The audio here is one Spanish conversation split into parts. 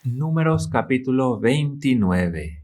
Números capítulo 29.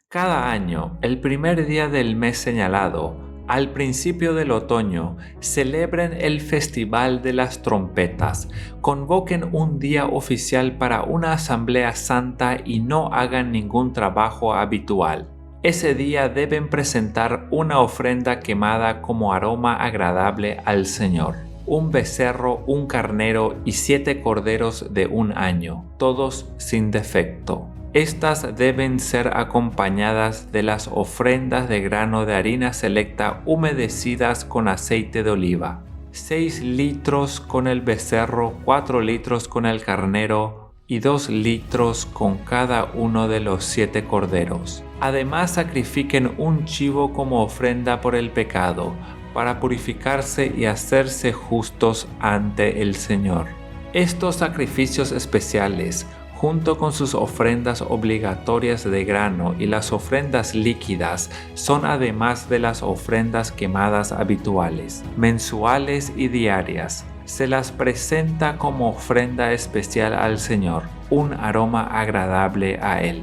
Cada año, el primer día del mes señalado, al principio del otoño, celebren el Festival de las Trompetas, convoquen un día oficial para una asamblea santa y no hagan ningún trabajo habitual. Ese día deben presentar una ofrenda quemada como aroma agradable al Señor. Un becerro, un carnero y 7 corderos de un año, todos sin defecto. Estas deben ser acompañadas de las ofrendas de grano de harina selecta humedecidas con aceite de oliva. 6 litros con el becerro, 4 litros con el carnero y 2 litros con cada uno de los 7 corderos. Además, sacrifiquen un chivo como ofrenda por el pecado, para purificarse y hacerse justos ante el Señor. Estos sacrificios especiales, junto con sus ofrendas obligatorias de grano y las ofrendas líquidas, son además de las ofrendas quemadas habituales, mensuales y diarias. Se las presenta como ofrenda especial al Señor, un aroma agradable a Él.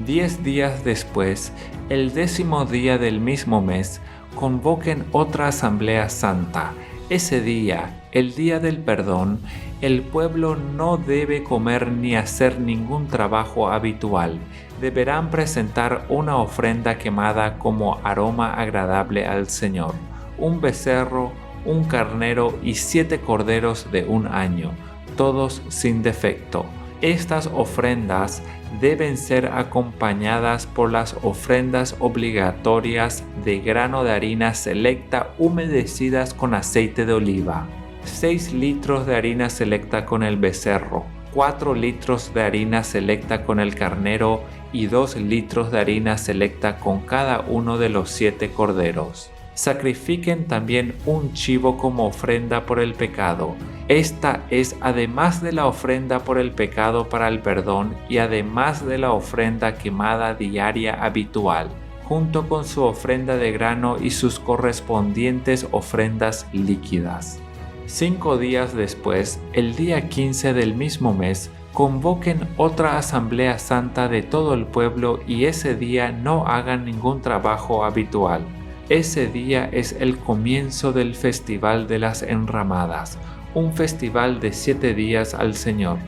10 días después, el 10º día del mismo mes, convoquen otra asamblea santa. Ese día, el día del perdón, el pueblo no debe comer ni hacer ningún trabajo habitual. Deberán presentar una ofrenda quemada como aroma agradable al Señor, un becerro, un carnero y 7 corderos de un año, todos sin defecto. Estas ofrendas deben ser acompañadas por las ofrendas obligatorias de grano de harina selecta humedecidas con aceite de oliva. 6 litros de harina selecta con el becerro, 4 litros de harina selecta con el carnero y 2 litros de harina selecta con cada uno de los 7 corderos. Sacrifiquen también un chivo como ofrenda por el pecado. Esta es además de la ofrenda por el pecado para el perdón y además de la ofrenda quemada diaria habitual, junto con su ofrenda de grano y sus correspondientes ofrendas líquidas. 5 días después, el día 15 del mismo mes, convoquen otra asamblea santa de todo el pueblo y ese día no hagan ningún trabajo habitual. Ese día es el comienzo del Festival de las Enramadas, un festival de 7 días al Señor.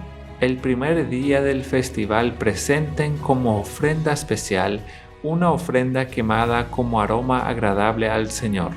El primer día del festival presenten como ofrenda especial una ofrenda quemada como aroma agradable al Señor.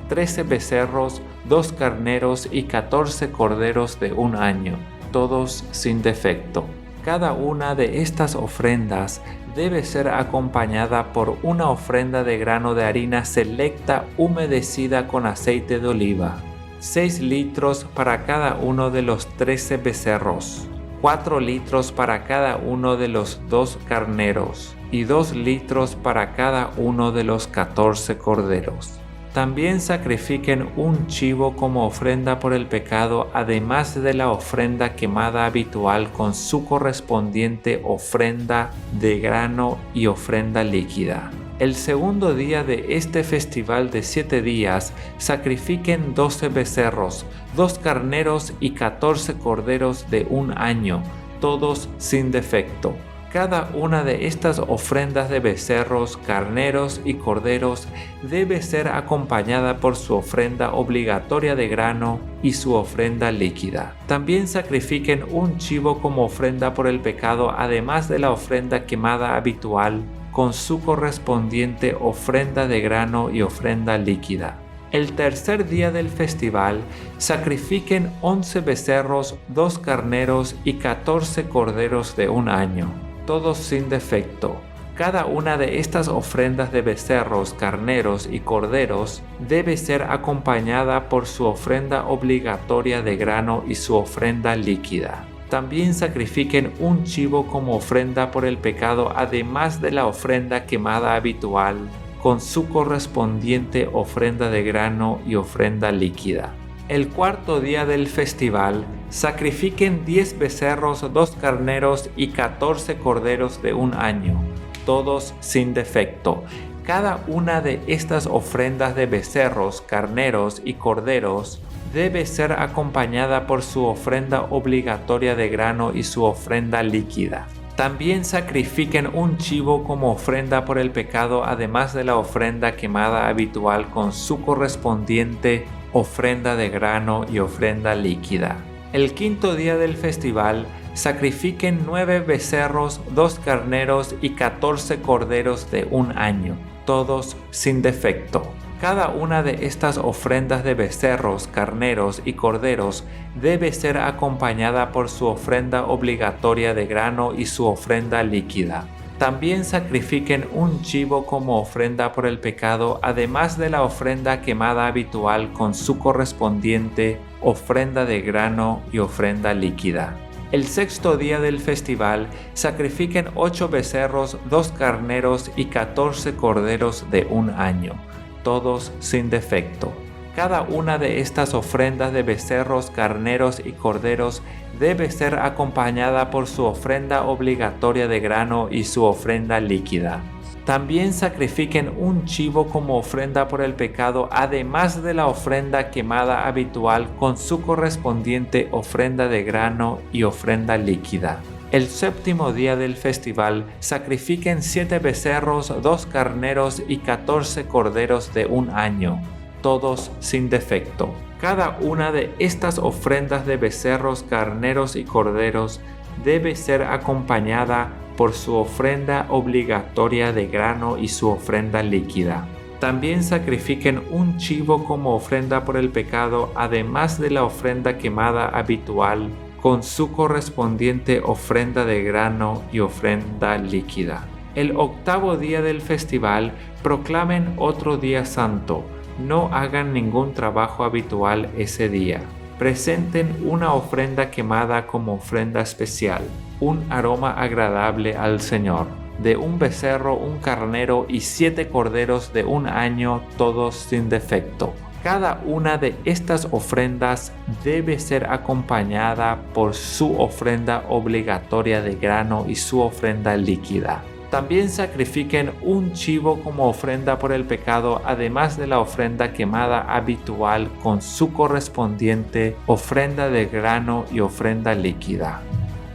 13 becerros, 2 carneros y 14 corderos de un año, todos sin defecto. Cada una de estas ofrendas debe ser acompañada por una ofrenda de grano de harina selecta humedecida con aceite de oliva. 6 litros para cada uno de los 13 becerros, 4 litros para cada uno de los 2 carneros y 2 litros para cada uno de los 14 corderos. También sacrifiquen un chivo como ofrenda por el pecado, además de la ofrenda quemada habitual con su correspondiente ofrenda de grano y ofrenda líquida. El segundo día de este festival de 7 días, sacrifiquen 12 becerros, 2 carneros y 14 corderos de un año, todos sin defecto. Cada una de estas ofrendas de becerros, carneros y corderos debe ser acompañada por su ofrenda obligatoria de grano y su ofrenda líquida. También sacrifiquen un chivo como ofrenda por el pecado, además de la ofrenda quemada habitual, con su correspondiente ofrenda de grano y ofrenda líquida. El tercer día del festival, sacrifiquen 11 becerros, 2 carneros y 14 corderos de un año, todos sin defecto. Cada una de estas ofrendas de becerros, carneros y corderos debe ser acompañada por su ofrenda obligatoria de grano y su ofrenda líquida. También sacrifiquen un chivo como ofrenda por el pecado, además de la ofrenda quemada habitual, con su correspondiente ofrenda de grano y ofrenda líquida. El cuarto día del festival, sacrifiquen 10 becerros, 2 carneros y 14 corderos de un año, todos sin defecto. Cada una de estas ofrendas de becerros, carneros y corderos debe ser acompañada por su ofrenda obligatoria de grano y su ofrenda líquida. También sacrifiquen un chivo como ofrenda por el pecado, además de la ofrenda quemada habitual con su correspondiente ofrenda de grano y ofrenda líquida. El quinto día del festival, sacrifiquen 9 becerros, 2 carneros y 14 corderos de un año, todos sin defecto. Cada una de estas ofrendas de becerros, carneros y corderos debe ser acompañada por su ofrenda obligatoria de grano y su ofrenda líquida. También sacrifiquen un chivo como ofrenda por el pecado, además de la ofrenda quemada habitual con su correspondiente ofrenda de grano y ofrenda líquida. El sexto día del festival, sacrifiquen 8 becerros, 2 carneros y 14 corderos de un año, todos sin defecto. Cada una de estas ofrendas de becerros, carneros y corderos debe ser acompañada por su ofrenda obligatoria de grano y su ofrenda líquida. También sacrifiquen un chivo como ofrenda por el pecado, además de la ofrenda quemada habitual con su correspondiente ofrenda de grano y ofrenda líquida. El séptimo día del festival, sacrifiquen 7 becerros, 2 carneros y 14 corderos de un año, todos sin defecto. Cada una de estas ofrendas de becerros, carneros y corderos debe ser acompañada por su ofrenda obligatoria de grano y su ofrenda líquida. También sacrifiquen un chivo como ofrenda por el pecado, además de la ofrenda quemada habitual, con su correspondiente ofrenda de grano y ofrenda líquida. El octavo día del festival, proclamen otro día santo. No hagan ningún trabajo habitual ese día. Presenten una ofrenda quemada como ofrenda especial, un aroma agradable al Señor, de un becerro, un carnero y 7 corderos de un año, todos sin defecto. Cada una de estas ofrendas debe ser acompañada por su ofrenda obligatoria de grano y su ofrenda líquida. También sacrifiquen un chivo como ofrenda por el pecado, además de la ofrenda quemada habitual con su correspondiente ofrenda de grano y ofrenda líquida.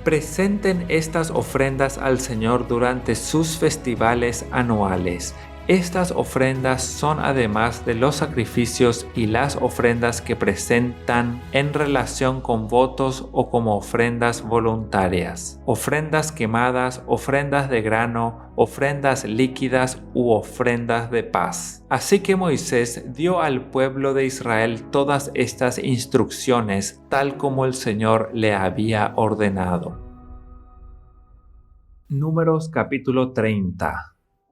Presenten estas ofrendas al Señor durante sus festivales anuales. Estas ofrendas son además de los sacrificios y las ofrendas que presentan en relación con votos o como ofrendas voluntarias, ofrendas quemadas, ofrendas de grano, ofrendas líquidas u ofrendas de paz. Así que Moisés dio al pueblo de Israel todas estas instrucciones tal como el Señor le había ordenado. Números capítulo 30.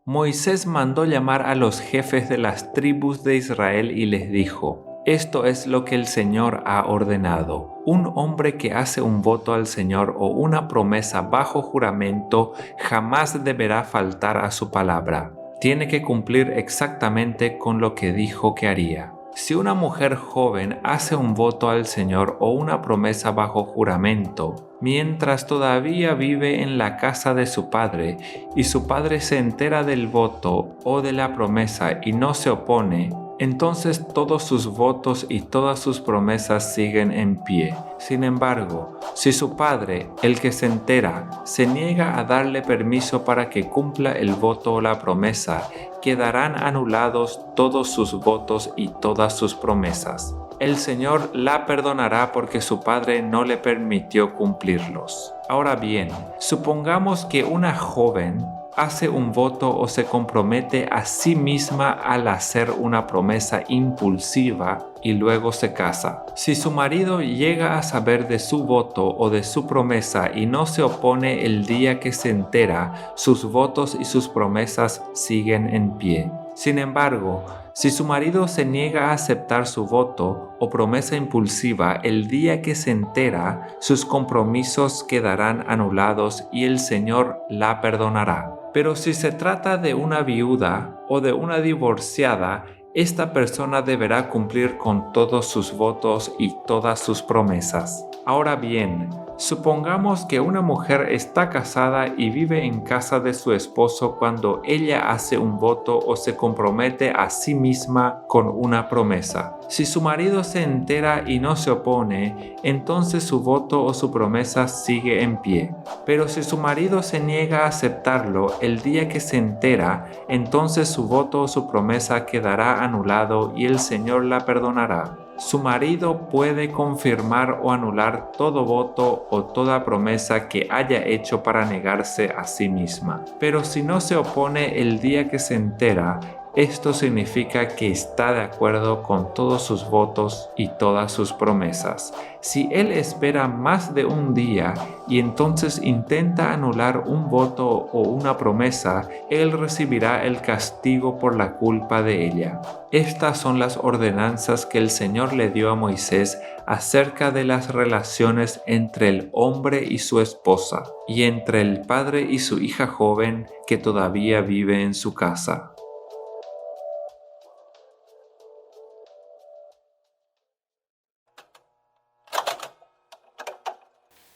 Moisés mandó llamar a los jefes de las tribus de Israel y les dijo: esto es lo que el Señor ha ordenado. Un hombre que hace un voto al Señor o una promesa bajo juramento jamás deberá faltar a su palabra. Tiene que cumplir exactamente con lo que dijo que haría. Si una mujer joven hace un voto al Señor o una promesa bajo juramento, mientras todavía vive en la casa de su padre, y su padre se entera del voto o de la promesa y no se opone, entonces todos sus votos y todas sus promesas siguen en pie. Sin embargo, si su padre, el que se entera, se niega a darle permiso para que cumpla el voto o la promesa, quedarán anulados todos sus votos y todas sus promesas. El Señor la perdonará porque su padre no le permitió cumplirlos. Ahora bien, supongamos que una joven hace un voto o se compromete a sí misma al hacer una promesa impulsiva y luego se casa. Si su marido llega a saber de su voto o de su promesa y no se opone el día que se entera, sus votos y sus promesas siguen en pie. Sin embargo, si su marido se niega a aceptar su voto o promesa impulsiva el día que se entera, sus compromisos quedarán anulados y el Señor la perdonará. Pero si se trata de una viuda o de una divorciada, esta persona deberá cumplir con todos sus votos y todas sus promesas. Ahora bien, Supongamos que una mujer está casada y vive en casa de su esposo cuando ella hace un voto o se compromete a sí misma con una promesa. Si su marido se entera y no se opone, entonces su voto o su promesa sigue en pie. Pero si su marido se niega a aceptarlo el día que se entera, entonces su voto o su promesa quedará anulado y el Señor la perdonará. Su marido puede confirmar o anular todo voto o toda promesa que haya hecho para negarse a sí misma. Pero si no se opone el día que se entera, esto significa que está de acuerdo con todos sus votos y todas sus promesas. Si él espera más de un día y entonces intenta anular un voto o una promesa, él recibirá el castigo por la culpa de ella. Estas son las ordenanzas que el Señor le dio a Moisés acerca de las relaciones entre el hombre y su esposa, y entre el padre y su hija joven que todavía vive en su casa.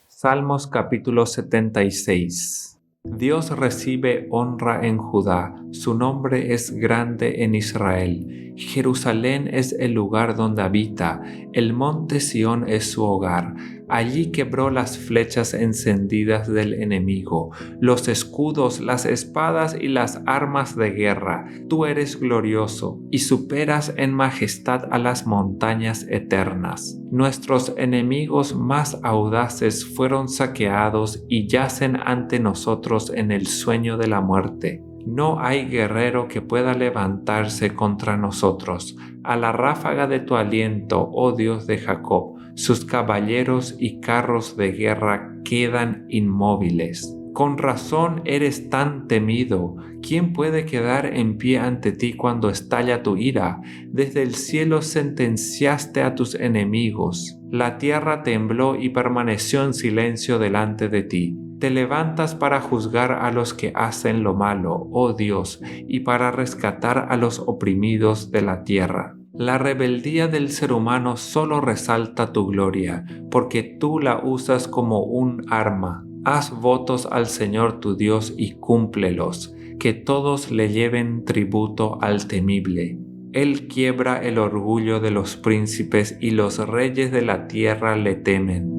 Salmos capítulo 76. Dios recibe honra en Judá, su nombre es grande en Israel. Jerusalén es el lugar donde habita, el monte Sión es su hogar. Allí quebró las flechas encendidas del enemigo, los escudos, las espadas y las armas de guerra. Tú eres glorioso y superas en majestad a las montañas eternas. Nuestros enemigos más audaces fueron saqueados y yacen ante nosotros en el sueño de la muerte. No hay guerrero que pueda levantarse contra nosotros. A la ráfaga de tu aliento, oh Dios de Jacob, sus caballeros y carros de guerra quedan inmóviles. Con razón eres tan temido. ¿Quién puede quedar en pie ante ti cuando estalla tu ira? Desde el cielo sentenciaste a tus enemigos. La tierra tembló y permaneció en silencio delante de ti. Te levantas para juzgar a los que hacen lo malo, oh Dios, y para rescatar a los oprimidos de la tierra. La rebeldía del ser humano solo resalta tu gloria, porque tú la usas como un arma. Haz votos al Señor tu Dios y cúmplelos, que todos le lleven tributo al temible. Él quiebra el orgullo de los príncipes y los reyes de la tierra le temen.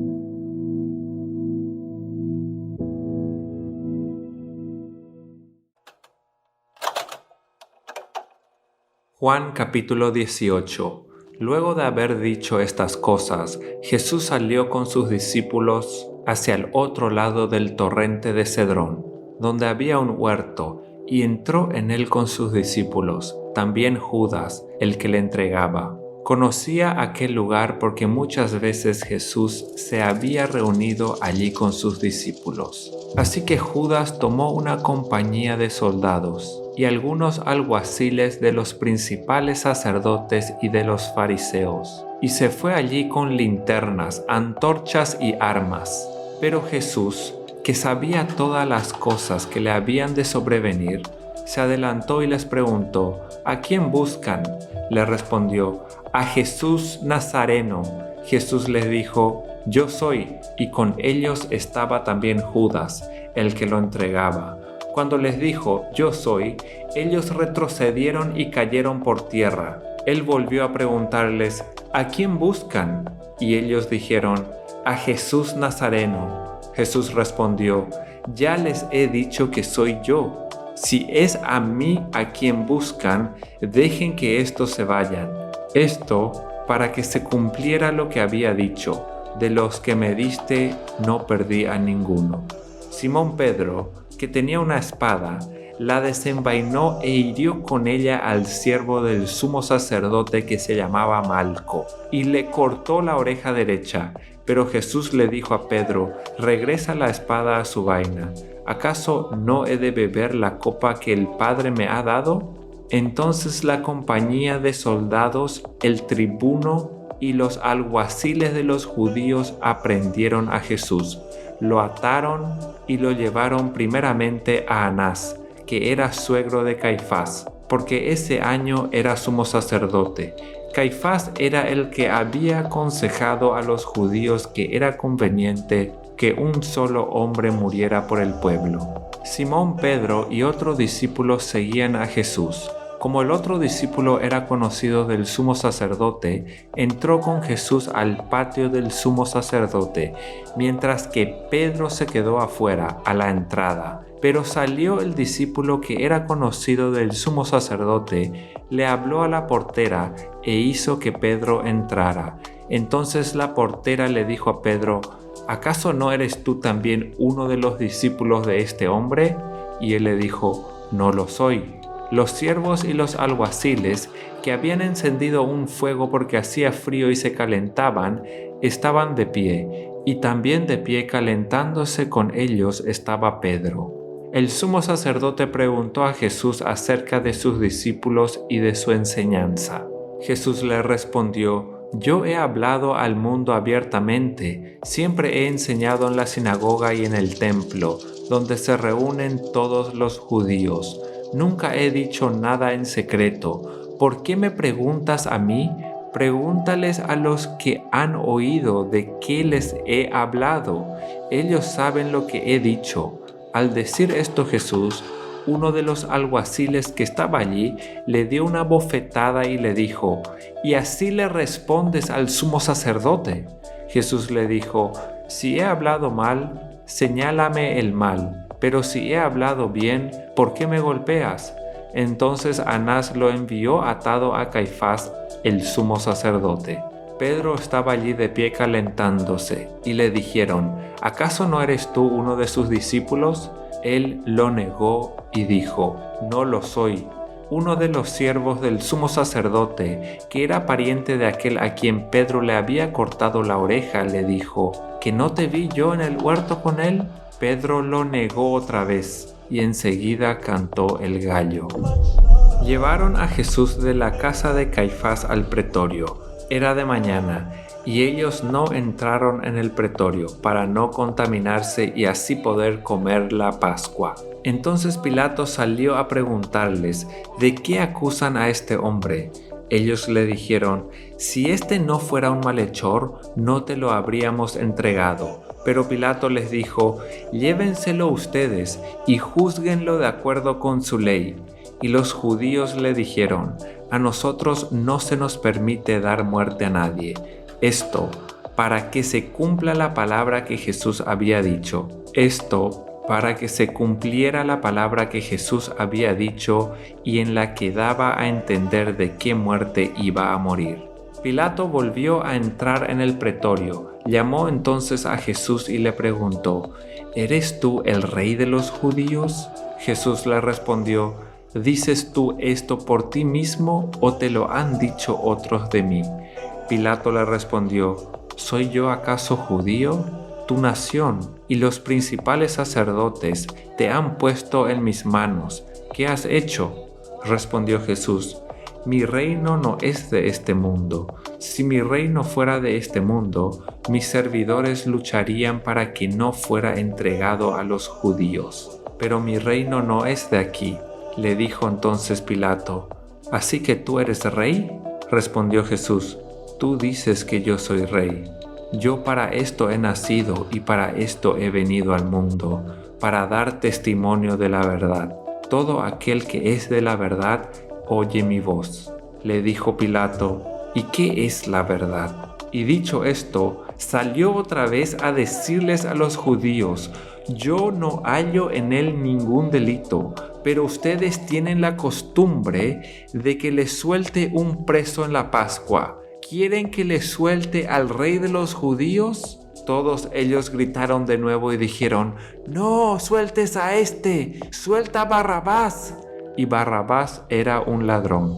Juan capítulo 18. Luego de haber dicho estas cosas, Jesús salió con sus discípulos hacia el otro lado del torrente de Cedrón, donde había un huerto, y entró en él con sus discípulos, también Judas, el que le entregaba. Conocía aquel lugar porque muchas veces Jesús se había reunido allí con sus discípulos. Así que Judas tomó una compañía de soldados y algunos alguaciles de los principales sacerdotes y de los fariseos, y se fue allí con linternas, antorchas y armas. Pero Jesús, que sabía todas las cosas que le habían de sobrevenir, se adelantó y les preguntó: ¿A quién buscan? Le respondió: a Jesús Nazareno. Jesús les dijo: Yo soy, y con ellos estaba también Judas, el que lo entregaba. Cuando les dijo: Yo soy, ellos retrocedieron y cayeron por tierra. Él volvió a preguntarles: ¿A quién buscan? Y ellos dijeron: A Jesús Nazareno. Jesús respondió: Ya les he dicho que soy yo. Si es a mí a quien buscan, dejen que estos se vayan. Esto para que se cumpliera lo que había dicho: de los que me diste no perdí a ninguno. Simón Pedro, que tenía una espada, la desenvainó e hirió con ella al siervo del sumo sacerdote que se llamaba Malco, y le cortó la oreja derecha. Pero Jesús le dijo a Pedro: regresa la espada a su vaina. ¿Acaso no he de beber la copa que el Padre me ha dado? Entonces la compañía de soldados, el tribuno y los alguaciles de los judíos aprendieron a Jesús. Lo ataron y lo llevaron primeramente a Anás, que era suegro de Caifás, porque ese año era sumo sacerdote. Caifás era el que había aconsejado a los judíos que era conveniente que un solo hombre muriera por el pueblo. Simón Pedro y otro discípulo seguían a Jesús. Como el otro discípulo era conocido del sumo sacerdote, entró con Jesús al patio del sumo sacerdote, mientras que Pedro se quedó afuera, a la entrada. Pero salió el discípulo que era conocido del sumo sacerdote, le habló a la portera e hizo que Pedro entrara. Entonces la portera le dijo a Pedro: ¿acaso no eres tú también uno de los discípulos de este hombre? Y él le dijo: no lo soy. Los siervos y los alguaciles, que habían encendido un fuego porque hacía frío y se calentaban, estaban de pie, y también de pie calentándose con ellos estaba Pedro. El sumo sacerdote preguntó a Jesús acerca de sus discípulos y de su enseñanza. Jesús le respondió: yo he hablado al mundo abiertamente, siempre he enseñado en la sinagoga y en el templo, donde se reúnen todos los judíos. Nunca he dicho nada en secreto. ¿Por qué me preguntas a mí? Pregúntales a los que han oído de qué les he hablado. Ellos saben lo que he dicho. Al decir esto Jesús, uno de los alguaciles que estaba allí le dio una bofetada y le dijo: ¿y así le respondes al sumo sacerdote? Jesús le dijo: si he hablado mal, señálame el mal. Pero si he hablado bien, ¿por qué me golpeas? Entonces Anás lo envió atado a Caifás, el sumo sacerdote. Pedro estaba allí de pie calentándose, y le dijeron: ¿acaso no eres tú uno de sus discípulos? Él lo negó y dijo: no lo soy. Uno de los siervos del sumo sacerdote, que era pariente de aquel a quien Pedro le había cortado la oreja, le dijo: ¿que no te vi yo en el huerto con él? Pedro lo negó otra vez, y enseguida cantó el gallo. Llevaron a Jesús de la casa de Caifás al pretorio. Era de mañana, y ellos no entraron en el pretorio para no contaminarse y así poder comer la Pascua. Entonces Pilato salió a preguntarles: ¿de qué acusan a este hombre? Ellos le dijeron: si este no fuera un malhechor, no te lo habríamos entregado. Pero Pilato les dijo: llévenselo ustedes y júzguenlo de acuerdo con su ley. Y los judíos le dijeron: a nosotros no se nos permite dar muerte a nadie. Esto para que se cumpla la palabra que Jesús había dicho. Para que se cumpliera la palabra que Jesús había dicho y en la que daba a entender de qué muerte iba a morir. Pilato volvió a entrar en el pretorio, llamó entonces a Jesús y le preguntó: ¿eres tú el rey de los judíos? Jesús le respondió: ¿dices tú esto por ti mismo o te lo han dicho otros de mí? Pilato le respondió: ¿soy yo acaso judío? Tu nación y los principales sacerdotes te han puesto en mis manos. ¿Qué has hecho? Respondió Jesús: mi reino no es de este mundo. Si mi reino fuera de este mundo, mis servidores lucharían para que no fuera entregado a los judíos. Pero mi reino no es de aquí. Le dijo entonces Pilato: ¿así que tú eres rey? Respondió Jesús: tú dices que yo soy rey. Yo para esto he nacido y para esto he venido al mundo, para dar testimonio de la verdad. Todo aquel que es de la verdad oye mi voz. Le dijo Pilato: ¿y qué es la verdad? Y dicho esto, salió otra vez a decirles a los judíos: yo no hallo en él ningún delito, pero ustedes tienen la costumbre de que les suelte un preso en la Pascua. ¿Quieren que les suelte al rey de los judíos? Todos ellos gritaron de nuevo y dijeron: no, sueltes a este, suelta a Barrabás. Y Barrabás era un ladrón.